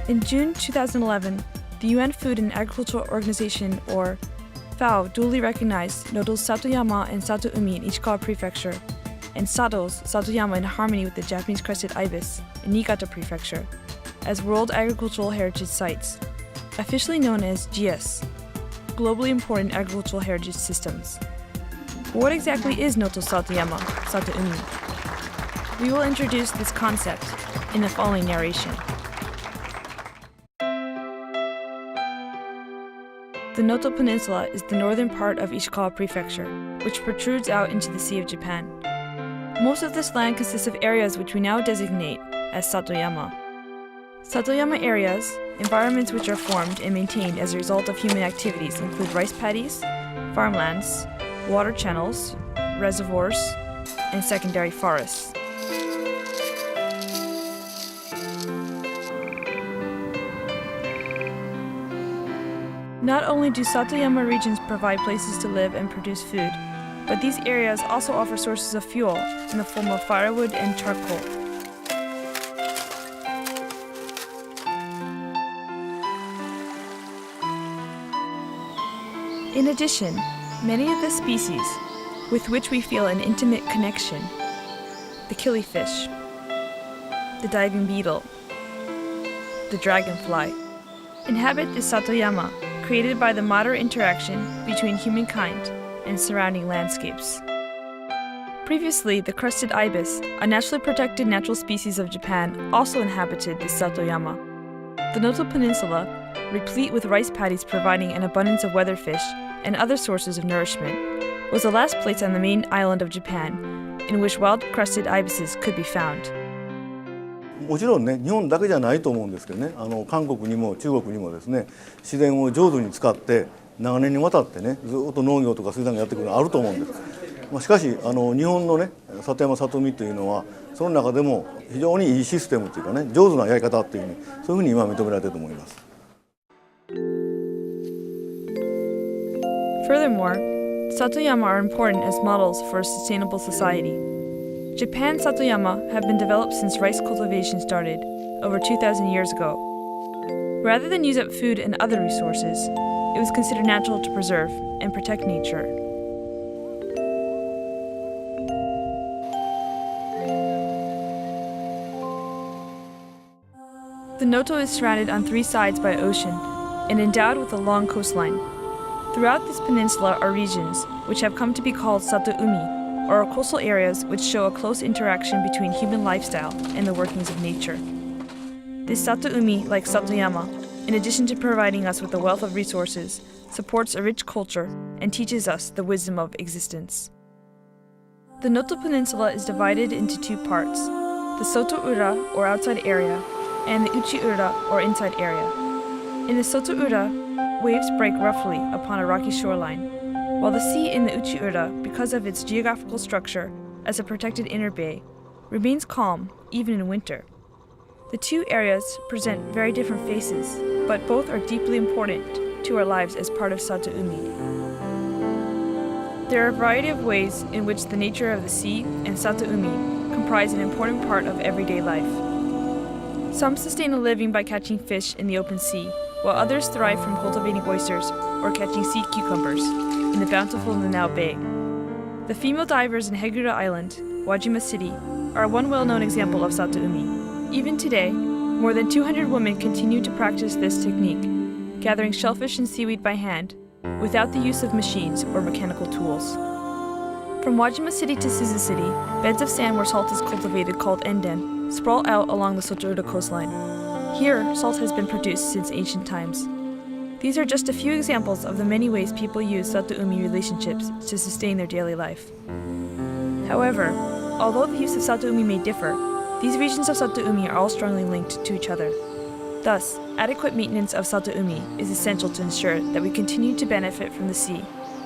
In June 2011, the UN Food and Agriculture Organization, or FAO, duly recognized Noto's SATOYAMA and SATOUMI in Ishikawa Prefecture, and Sato's SATOYAMA in harmony with the Japanese crested ibis in Niigata Prefecture, as World Agricultural Heritage Sites, officially known as GIAHS, globally important agricultural heritage systems. What exactly is Noto SATOYAMA, SATOUMI? We will introduce this concept in the following narration. The Noto Peninsula is the northern part of Ishikawa Prefecture, which protrudes out into the Sea of Japan. Most of this land consists of areas which we now designate as Satoyama. Satoyama areas, environments which are formed and maintained as a result of human activities, include rice paddies, farmlands, water channels, reservoirs, and secondary forests. Not only do Satoyama regions provide places to live and produce food, but these areas also offer sources of fuel in the form of firewood and charcoal. In addition, many of the species with which we feel an intimate connection, the killifish, the diving beetle, the dragonfly, inhabit the Satoyama, created by the moderate interaction between humankind and surrounding landscapes. Previously, the crested ibis, a naturally protected natural species of Japan, also inhabited the Satoyama. The Noto Peninsula, replete with rice paddies providing an abundance of weatherfish and other sources of nourishment, was the last place on the main island of Japan in which wild crested ibises could be found. もちろんね、日本だけじゃないと思うんですけどね、韓国にも中国にもですね、自然を上手に使って長年にわたってね、ずっと農業とか水産業やってくるのがあると思うんです。しかし日本のね、里山里海というのはその中でも非常にいいシステムというかね、上手なやり方っていうふうにそういうふうに今認められていると思います。Furthermore, Satoyama are important as models for a sustainable society. Japan's Satoyama have been developed since rice cultivation started, over 2,000 years ago. Rather than use up food and other resources, it was considered natural to preserve and protect nature. The Noto is surrounded on three sides by ocean and endowed with a long coastline. Throughout this peninsula are regions which have come to be called SATOUMI, or coastal areas which show a close interaction between human lifestyle and the workings of nature. This SATOUMI, like Satoyama, in addition to providing us with a wealth of resources, supports a rich culture and teaches us the wisdom of existence. The Noto Peninsula is divided into two parts, the Soto-ura, or outside area, and the Uchi-ura, or inside area. In the Soto-ura, waves break roughly upon a rocky shoreline, while the sea in the Uchi-ura, because of its geographical structure as a protected inner bay, remains calm even in winter. The two areas present very different faces, but both are deeply important to our lives as part of SATOUMI. There are a variety of ways in which the nature of the sea and SATOUMI comprise an important part of everyday life. Some sustain a living by catching fish in the open sea, while others thrive from cultivating oysters or catching sea cucumbers in the bountiful Nanao Bay. The female divers in Hegura Island, Wajima City, are one well-known example of SATOUMI. Even today, more than 200 women continue to practice this technique, gathering shellfish and seaweed by hand, without the use of machines or mechanical tools. From Wajima City to Suzu City, beds of sand where salt is cultivated called enden sprawl out along the Soto-ura coastline. Here, salt has been produced since ancient times. These are just a few examples of the many ways people use SATOUMI relationships to sustain their daily life. However, although the use of SATOUMI may differ, these regions of SATOUMI are all strongly linked to each other. Thus, adequate maintenance of SATOUMI is essential to ensure that we continue to benefit from the sea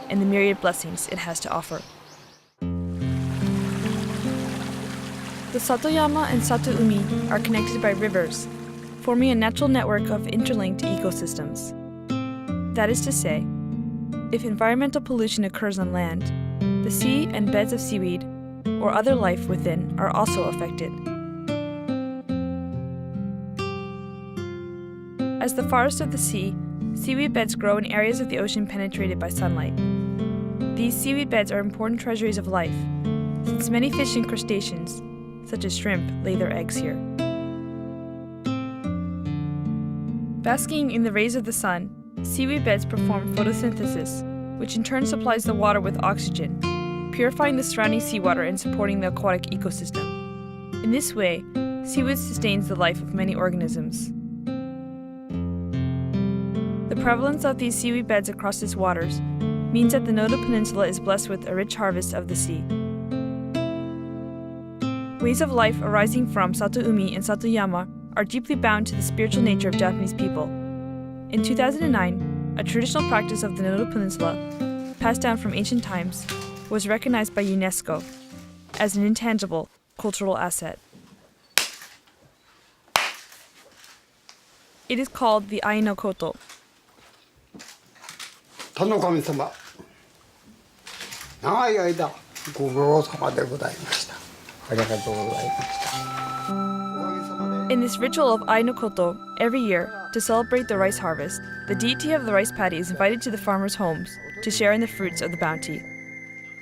and the myriad blessings it has to offer. The Satoyama and SATOUMI are connected by rivers, forming a natural network of interlinked ecosystems. That is to say, if environmental pollution occurs on land, the sea and beds of seaweed or other life within are also affected. As the forest of the sea, seaweed beds grow in areas of the ocean penetrated by sunlight. These seaweed beds are important treasuries of life, since many fish and crustaceans, such as shrimp, lay their eggs here. Basking in the rays of the sun, seaweed beds perform photosynthesis, which in turn supplies the water with oxygen, purifying the surrounding seawater and supporting the aquatic ecosystem. In this way, seaweed sustains the life of many organisms. The prevalence of these seaweed beds across its waters means that the Noto Peninsula is blessed with a rich harvest of the sea. Ways of life arising from SATOUMI and SATOYAMA are deeply bound to the spiritual nature of Japanese people. In 2009, a traditional practice of the Noto Peninsula, passed down from ancient times, was recognized by UNESCO as an intangible cultural asset. It is called the Ai no Koto. 天の神様、長い間ご苦労様でございました。ありがとうございました。In this ritual of Ai no Koto, every year, to celebrate the rice harvest, the deity of the rice paddy is invited to the farmers' homes to share in the fruits of the bounty.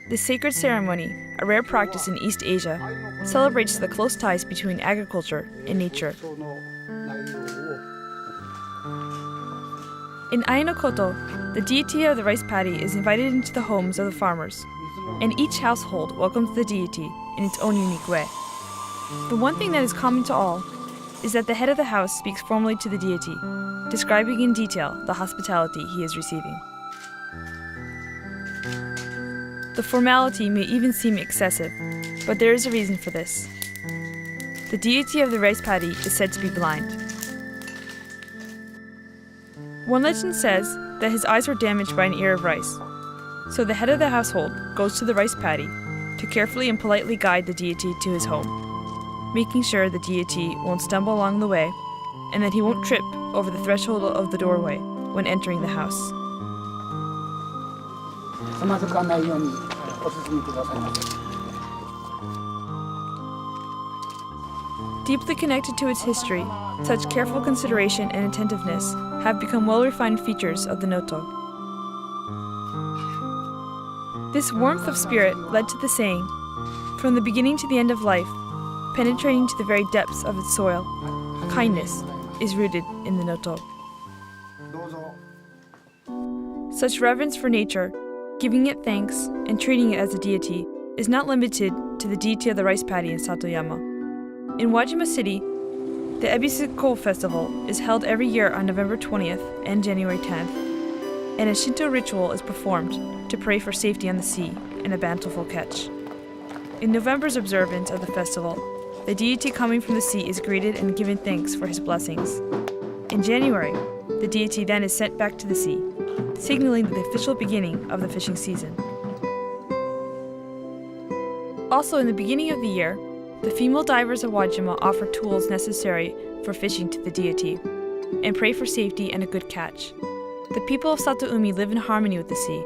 This sacred ceremony, a rare practice in East Asia, celebrates the close ties between agriculture and nature. In Ai no Koto, the deity of the rice paddy is invited into the homes of the farmers, and each household welcomes the deity in its own unique way. The one thing that is common to all is that the head of the house speaks formally to the deity, describing in detail the hospitality he is receiving. The formality may even seem excessive, but there is a reason for this. The deity of the rice paddy is said to be blind. One legend says that his eyes were damaged by an ear of rice, so the head of the household goes to the rice paddy to carefully and politely guide the deity to his home, making sure the deity won't stumble along the way and that he won't trip over the threshold of the doorway when entering the house. つまずかないようにお進みくださいませ。 Deeply connected to its history, such careful consideration and attentiveness have become well-refined features of the Noto. This warmth of spirit led to the saying, from the beginning to the end of life, penetrating to the very depths of its soil, kindness is rooted in the Noto. どうぞ。 Such reverence for nature, giving it thanks, and treating it as a deity is not limited to the deity of the rice paddy in Satoyama. In Wajima City, the Ebisu Festival is held every year on November 20th and January 10th, and a Shinto ritual is performed to pray for safety on the sea and a bountiful catch. In November's observance of the festival, the deity coming from the sea is greeted and given thanks for his blessings. In January, the deity then is sent back to the sea, signaling the official beginning of the fishing season. Also, in the beginning of the year, the female divers of Wajima offer tools necessary for fishing to the deity and pray for safety and a good catch. The people of Satoumi live in harmony with the sea.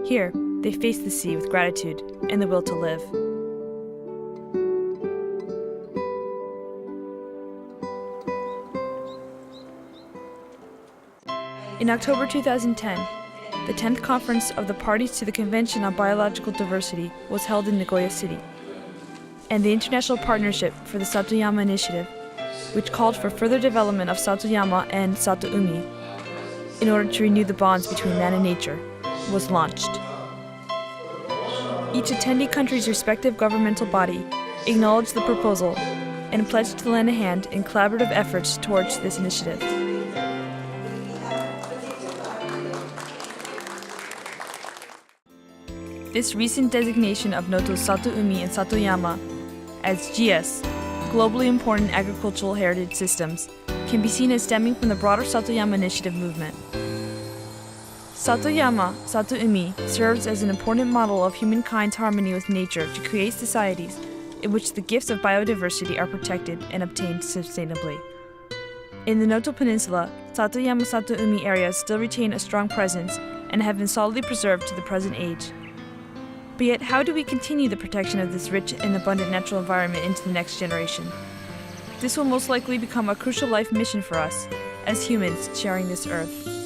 Here, they face the sea with gratitude and the will to live. In October 2010, the 10th conference of the parties to the Convention on Biological Diversity was held in Nagoya City, and the International Partnership for the Satoyama Initiative, which called for further development of Satoyama and Satoumi in order to renew the bonds between man and nature, was launched. Each attendee country's respective governmental body acknowledged the proposal and pledged to lend a hand in collaborative efforts towards this initiative. This recent designation of Noto's Satoumi and Satoyama as GIAHS, globally important agricultural heritage systems, can be seen as stemming from the broader Satoyama Initiative movement. Satoyama, Satoumi, serves as an important model of humankind's harmony with nature to create societies in which the gifts of biodiversity are protected and obtained sustainably. In the Noto Peninsula, Satoyama Satoumi areas still retain a strong presence and have been solidly preserved to the present age. But yet, how do we continue the protection of this rich and abundant natural environment into the next generation? This will most likely become a crucial life mission for us, as humans sharing this earth.